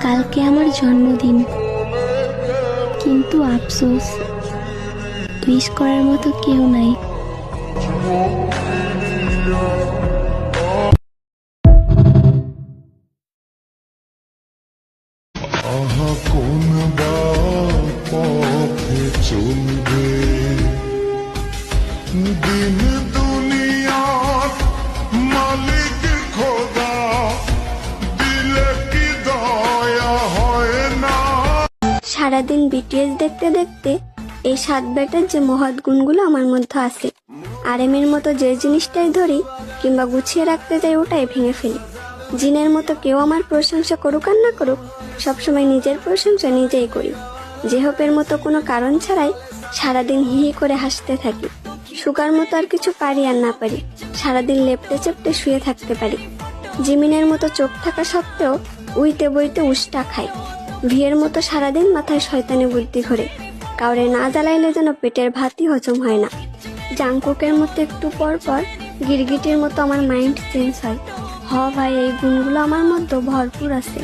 কালকে আমার জন্মদিন, কিন্তু আফসোস উইশ করার মতো কেউ নাই। কোন পথে চলবে দিন দুনিয়ার মালিক খোদা দিলে কি দয়া হয় না। সারাদিন বিটিএস দেখতে দেখতে এই 7 বেটার যে মহৎ গুণগুলো আমার মধ্যে আছে, আরেমের মতো যে জিনিসটাই ধরি কিংবা গুছিয়ে রাখতে যাই ওটাই ভেঙে ফেলি। জিনের মতো কেউ আমার প্রশংসা করুক আর না করুক, সবসময় নিজের প্রশংসা নিজেই করি। জেহপের মতো কোনো কারণ ছাড়াই সারাদিন হি হি করে হাসতে থাকি। সুগার মতো আর কিছু পারি আর না পারি, সারাদিন লেপটে চেপটে শুয়ে থাকতে পারি। জিমিনের মতো চোখ থাকা সত্ত্বেও উইতে বইতে উষ্টা খাই। ভিয়ের মতো সারাদিন মাথায় শয়তানি বুদ্ধি ঘোরে, কাউরে না জ্বালাইলে যেন পেটের ভাতই হজম হয় না। জাংকুকের মতো একটু পর পর গিরগিটির মতো আমার মাইন্ড চেঞ্জ হয়। ভাই, এই গুণগুলো আমার মধ্যে ভরপুর আছে।